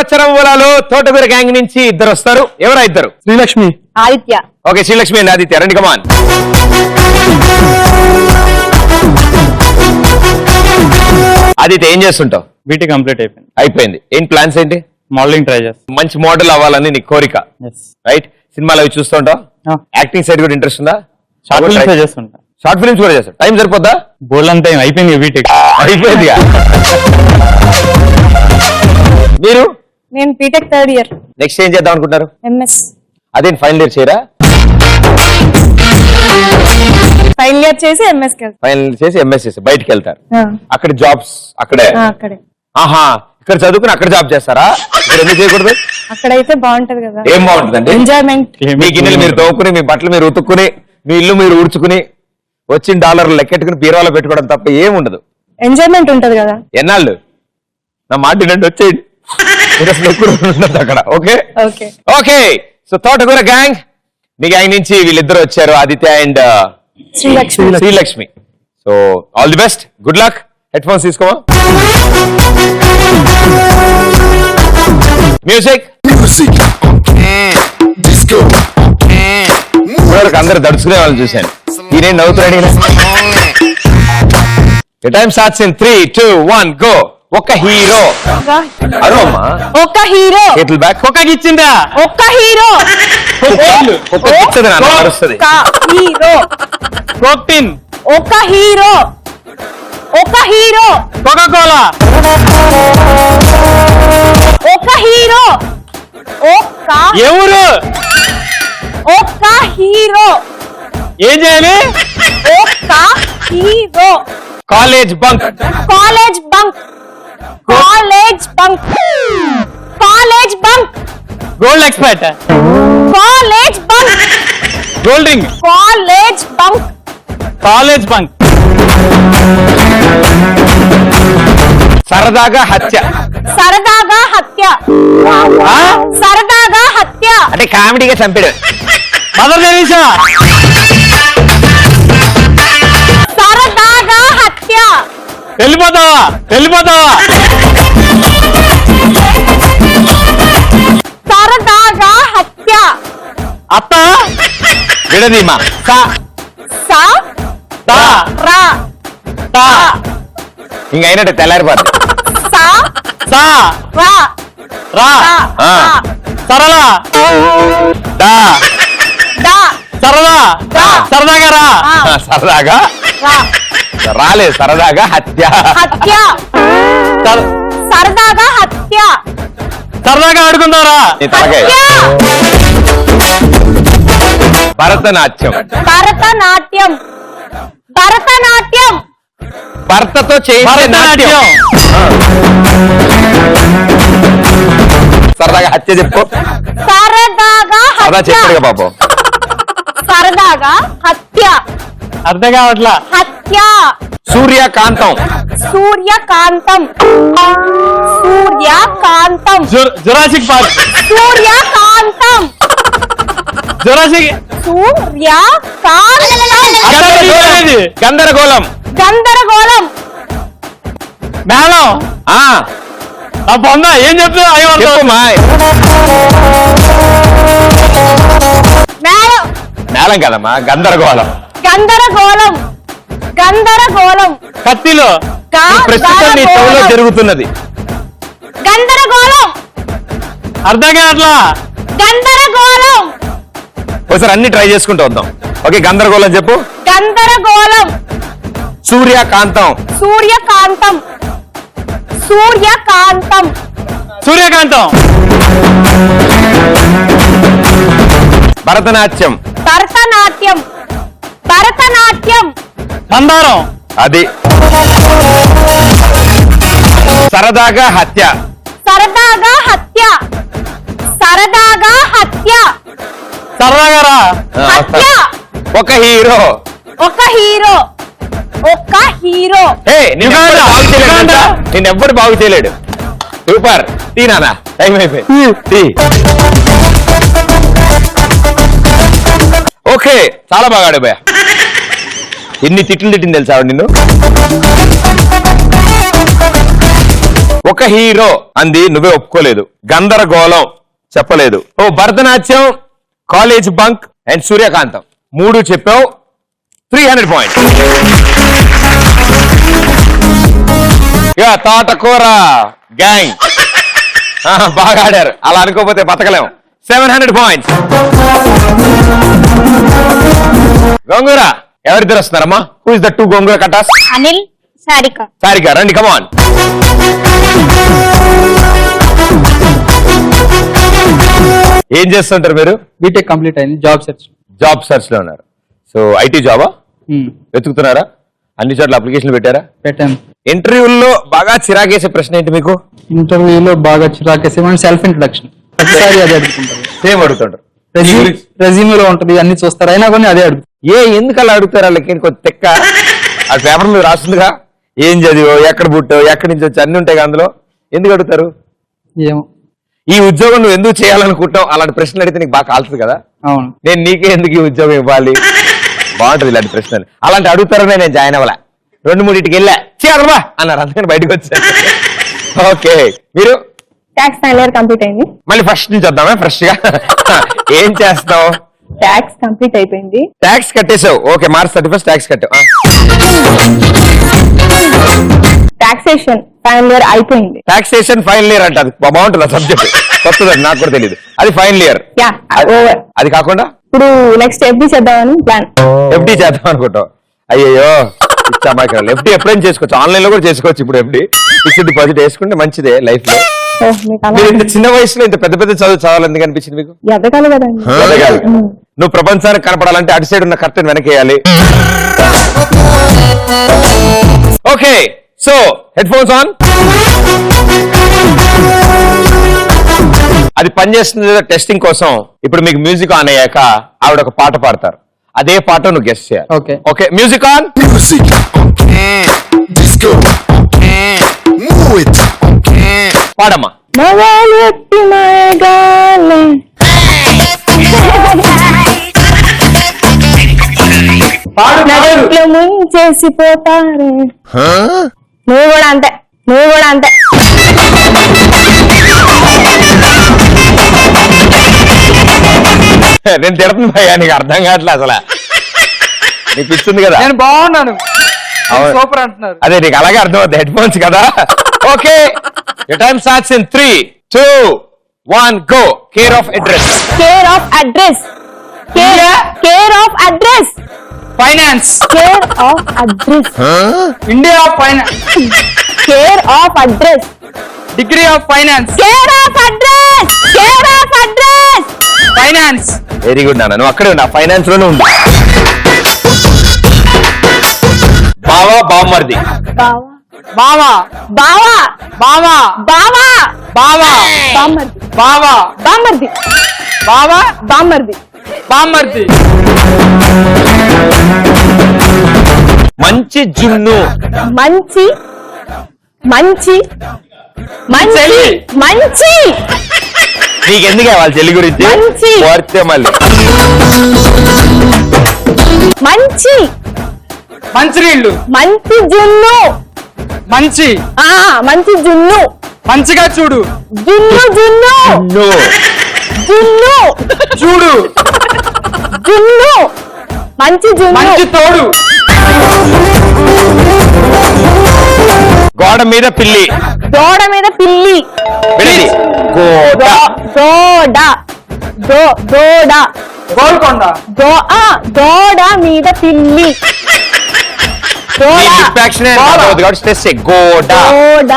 రచ్చరవ్వలలో తోటకూర గ్యాంగ్ నుంచి ఇద్దరు వస్తారు. ఎవరా ఇద్దరు? శ్రీలక్ష్మి, ఆదిత్య. ఓకే, శ్రీలక్ష్మి అండ్ ఆదిత్య రండి, కమాన్. ఆదిత్య ఏం చేస్తుంటావు? బీటీ కంప్లీట్ అయిపోయింది. అయిపోయింది. ఏం ప్లాన్స్ ఏంటి? మోడలింగ్ ట్రై చేస్తాను. మంచి మోడల్ అవ్వాలని నీ కోరిక, రైట్? సినిమాలు అవి చూస్తుంటావు? యాక్టింగ్ సైడ్ కూడా ఇంట్రెస్ట్ ఉందా? షార్ట్ ఫిల్మ్స్ చేస్తుంటా. షార్ట్ ఫిల్మ్స్ కూడా చేస్తావు? టైం సరిపోద్దా? బోల్డ్ అంతా అయిపోయింది. బీటెక్ అయిపోయింది. మీరు? నేను బీటెక్ థర్డ్ ఇయర్. నెక్స్ట్ ఏం చేద్దాం అనుకుంటారు? ఎంఎస్. అదేం ఫైనల్ ఇయర్ చేయరా? ఫైనల్ ఇయర్ చేసి ఎంఎస్ ఫైనల్ చేసి ఎంఎస్ చేసి బయటికి వెళ్తారు. అక్కడ జాబ్స్ అక్కడే. ఆహా, ఇక్కడ చదువుకుని అక్కడ జాబ్ చేస్తారా? ఇక్కడ ఎందుకు చేయకూడదు? అక్కడైతే బాగుంటది కదా. ఏం బాగుంటుందండి? ఎంజాయ్మెంట్. మీ గిన్నెలు మీరు తోముకుని, మీ బట్టలు మీరు ఉతుక్కుని, మీ ఇల్లు మీరు ఊడ్చుకుని, వచ్చిన డాలర్లు లెక్కెట్టుకుని బీరువాలో పెట్టుకోవడం తప్ప ఏం ఉండదు. ఎంజాయ్మెంట్ ఉంటది కదా. ఎన్నాళ్ళు? నా మాట వినండి, వచ్చేయండి. ఉండదు అక్కడ. Okay okay okay. So Thotakura gang, మీ గ్యాంగ్ నుంచి వీళ్ళిద్దరు వచ్చారు, Aditya and Srilakshmi. So all the best, good luck. Headphones తీసుకోవా. మ్యూజిక్. అందరు దడుచుకునే వాళ్ళని చూశాను. ఈయన నవ్వుతున్నాడు. Time starts in 3, 2, 1 go. ఒక హీరో. అరోమా ఒక హీరో. Kettle back. ఒక్క ఇచ్చిందా? ఒక హీరో. ఒక ఇచ్చది నాన్న అరుస్తుంది. హీరో. ప్రోటీన్. ఒక హీరో. ఒక హీరో. Coca Cola. ఒక హీరో. ఒక ఎవరు? ఒక హీరో. ఏం చేయాలి? ఒక hero. College bunk. College bunk. College bunk. College bunk. Gold expert. College bunk. Gold ring. College bunk. College bunk. సరదాగా హత్య. సరదాగా హత్య. సరదాగా హత్య అంటే కామెడీగా చంపాడు. Mother Teresa. సరదాగా హత్య. వెళ్ళిపోతావా? వెళ్ళిపోతావా? సరదాగా హత్య. అత్త. విడదీమా. ఇంక అయినట్టు తెల్లారిపోతుంది. సరళ. సరదా. సరదాగా రా. సరదాగా రాలేదు. సరదాగా హత్య. హత్య. సరదాగా హత్య. సరదాగా ఆడుకుంటారా? భరతనాట్యం. భరతనాట్యం. భరతనాట్యం. భర్తతో చేయించే నాట్యం. సరదాగా హత్య చెప్పు. సరదాగా సరదా చెప్పాడుగా పాపం. సరదాగా హత్య. అర్థం కావట్లా. హత్య. Suryakantham. Suryakantham. Suryakantham. Jurassic Park. Suryakantham. Jurassic. Suryakantham. గందరగోళం. గందరగోళం. మేళం. పొందా ఏం చెప్తా? మేళం. మేళం కదమ్మా, గందరగోళం. గందరగోళం. గందరగోళం. కత్తిలో. ప్రస్తుతం నీ చెవులో జరుగుతున్నది. గందరగోళం. అర్థం కావట్లా. గందరగోళం. ఒకసారి అన్ని ట్రై చేసుకుంటూ వద్దాం. ఓకే, గందరగోళం చెప్పు. గందరగోళం. సూర్యకాంతం. సూర్యకాంతం. సూర్యకాంతం. సూర్యకాంతం. భరతనాట్యం. భరతనాట్యం. భరతనాట్యం. మందారం. అది. సరదాగా హత్య. సరదాగా హత్య. సరదాగా హత్య. సరదాగా రా. హత్య. ఒక హీరో. ఒక హీరో. ఒక హీరో. నిన్నెవ్వరు బాగు చేయలేడు. సూపర్. టీ నానా, టైం అయిపోయింది. ఓకే, చాలా బాగా ఆడే భయ. ఎన్ని తిట్లు తిట్టింది తెలుసా నిన్ను? ఒక హీరో అంది, నువ్వే ఒప్పుకోలేదు. గందరగోళం చెప్పలేదు. ఓ భరతనాట్యం, కాలేజ్ బంక్ అండ్ సూర్యకాంతం 3 చెప్పావు. 300 పాయింట్స్. ఇక తోటకూర గ్యాంగ్ బాగా ఆడారు, అలా అనుకోకపోతే బతకలేము. 700 పాయింట్స్. గోంగూర ఎవరిద్దరు వస్తున్నారమ్మా? హూ ఇస్ ద 2 గోంగూర కటాస్? అనిల్, సారిక. సారిక రండి, కమాన్. ఏం చేస్తుంటారు మీరు? బీటెక్ కంప్లీట్ అయింది, జాబ్ సెర్చ్ లో ఉన్నారు. సో ఐటీ జాబా వెతుకుతున్నారా? అన్ని చోట్ల అప్లికేషన్లు పెట్టారా? పెట్టాను. ఇంటర్వ్యూల్లో బాగా చిరాకేసే ప్రశ్న ఏంటి మీకు? ఇంటర్వ్యూలో బాగా చిరాకేసే సెల్ఫ్ ఇంట్రడక్షన్, ప్రతిసారి అదే అడుగుతుంటారు. సేమ్ అడుగుతుంటారు. రెజ్యూమ్లో ఉంటది, అన్ని చూస్తారు, అయినా కొన్ని అదే అడుగుతారు. ఎందుకు అలా అడుగుతారు? వాళ్ళకి కొంచెం తెక్క. ఆ పేపర్ మీద రాస్తుందిగా, ఏం చదివో, ఎక్కడ పుట్టావు, ఎక్కడి నుంచి వచ్చి అన్ని ఉంటాయి అందులో. ఎందుకు అడుగుతారు? ఏమో. ఈ ఉద్యోగం నువ్వు ఎందుకు చేయాలనుకుంటావు? అలాంటి ప్రశ్నలు అడిగితే నీకు బాగా కాల్తుంది కదా. అవును. నేను నీకే ఎందుకు ఈ ఉద్యోగం ఇవ్వాలి? బాగుంటది ఇలాంటి ప్రశ్నలు. అలాంటి అడుగుతారనే నేను జాయిన్ అవ్వలే. 2-3 వెళ్ళా చేయగలవా అన్నారు, అందుకని బయటకు వచ్చాను. ఓకే, మీరు? ట్యాక్స్ ఫైనల్ ఇయర్ కంప్లీట్ అయింది. మళ్ళీ ఫస్ట్ నుంచి వద్దామా ఫ్రెష్ గా? ఏం చేస్తావు? ట్యాక్స్ కంప్లీట్ అయిపోయింది. ట్యాక్స్ కట్టేసావు. ఓకే, March 31 ట్యాక్స్ కట్టావు. టాక్సేషన్ ఫైనల్ ఇయర్ అయిపోయింది. టాక్సేషన్ ఫైనల్ ఇయర్ అంట, అది బాగుంటుంది. ఆ సబ్జెక్ట్ కొత్తది, నాకు కూడా తెలియదు. అది ఫైనల్ ఇయర్. ఓవర్. అది కాకుండా ఇప్పుడు నెక్స్ట్ FD చేద్దామని ప్లాన్. FD చేద్దాం అనుకుంటావు? అయ్యో ఇచ్చామాయికరాలు. FD ఎప్పుడైనా చేసుకోవచ్చు, ఆన్లైన్ లో కూడా చేసుకోవచ్చు. ఇప్పుడు FD ఫిక్స్డ్ డిపాజిట్ వేసుకుంటే మంచిదే లైఫ్ లో. మీరు ఇంత చిన్న వయసులో ఇంత పెద్ద పెద్ద చదువు చదవాలి ఎందుకు అనిపించింది మీకు? ఎదగాలి కదండి. ఎదగాలి. నువ్వు ప్రపంచానికి కనపడాలంటే అటు సైడ్ ఉన్న కర్టెన్ వెనకేయాలి. Okay, so headphones on. అది పనిచేస్తుంది టెస్టింగ్ కోసం. ఇప్పుడు మీకు మ్యూజిక్ ఆన్ అయ్యాక ఆవిడ ఒక పాట పాడతారు, అదే పాట నువ్వు గెస్ట్ చేయాలి. ఓకే. Okay, music on. పాడమ్మా. ముంచేసిపోతారు. నువ్వు కూడా అంతే, నువ్వు కూడా అంతే. నేను తిడుతుంది భయ్యా, నీకు అర్థం కావట్లే అసలు. నీకు ఇస్తుంది కదా. నేను బాగున్నాను, సూపర్ అంటున్నారు. అదే నీకు అలాగే అర్థం అవుతుంది, హెడ్ ఫోన్స్ కదా. Okay, time starts in 3, 2, 1 go. Care of address. Care of address. Care of address. Finance. Care of address. India of finance. Care of address. Degree of finance. Care of address. Care of address. Finance. Very good నాన్న, నువ్వు అక్కడే ఉండు, finance లోనే ఉండు. బావా బామ్మర్ది. బావా బావా బావా బావా బావా బామ్మర్ది. బావా బామ్మర్ది. బావా బామ్మర్ది. బామ్మర్ది. మంచి జున్ను. మంచి మంచి మంచి చెల్లి. మంచి. నీకెందుకు వాళ్ళ చెల్లి గురించి? మంచి. కోరితే మళ్ళీ మంచి మంచినీళ్ళు. మంచి జున్ను. మంచి మంచి జున్ను. మంచిగా చూడు. జున్ను జున్ను జున్ను. జున్ను చూడు. జున్ను. మంచి జున్ను. మంచి తోడు. గోడ మీద పిల్లి. దోడ మీద పిల్లి. వినండి. గోడ. దోడ. దోడ. గోల్కొండ. దోడ మీద పిల్లి. స్ట్రెస్. గోడ. దోడ.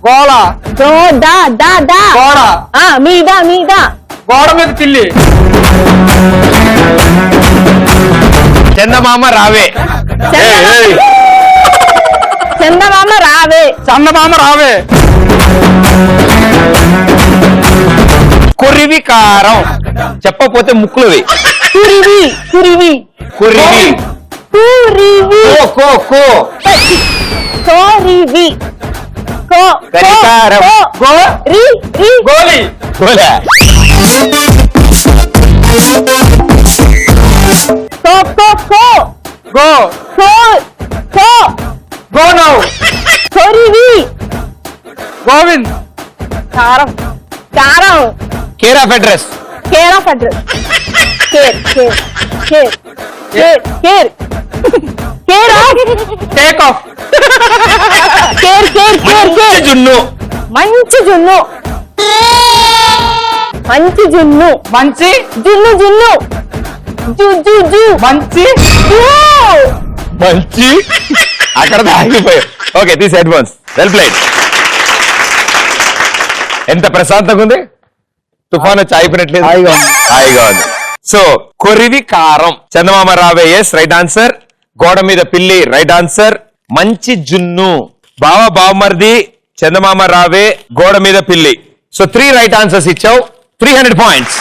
గోళ. దోడ. గోడ. మీద మీద. గోడ మీద పిల్లి. చందమామ రావే. చందమామ రావే. చందమామ రావే. కురివి కారం. చెప్పపోతే ముక్కులువి. కురివి. కురివి. కురివి. కురివి. కో కో. కోరివి. కరికారం. గోలి. గోలా. గో. Go now. కొరివి. గోవింద్. కారం కారం care of address. Care of address. Care care care care care care of take off. Care care care care జున్ను. మంచి జున్ను మంచి జున్ను మంచి జున్ను జున్ను జు జు జు మంచి జు. మంచి అక్కడ ఆగిపోయావు. ఓకే తీసి అడ్వాన్స్. Well played. ఎంత ప్రశాంతంగా ఉంది. తుఫాన్ వచ్చి ఆగిపోయినట్లేదు. హాయిగా ఉంది. హాయిగా ఉంది. సో కొరివి కారం చందమామ రావే ఎస్ రైట్ ఆన్సర్. గోడ మీద పిల్లి రైట్ ఆన్సర్. మంచి జున్ను బావ బావమర్ది చందమామ రావే గోడ మీద పిల్లి. సో 3 రైట్ ఆన్సర్స్ ఇచ్చావు. 300 పాయింట్స్.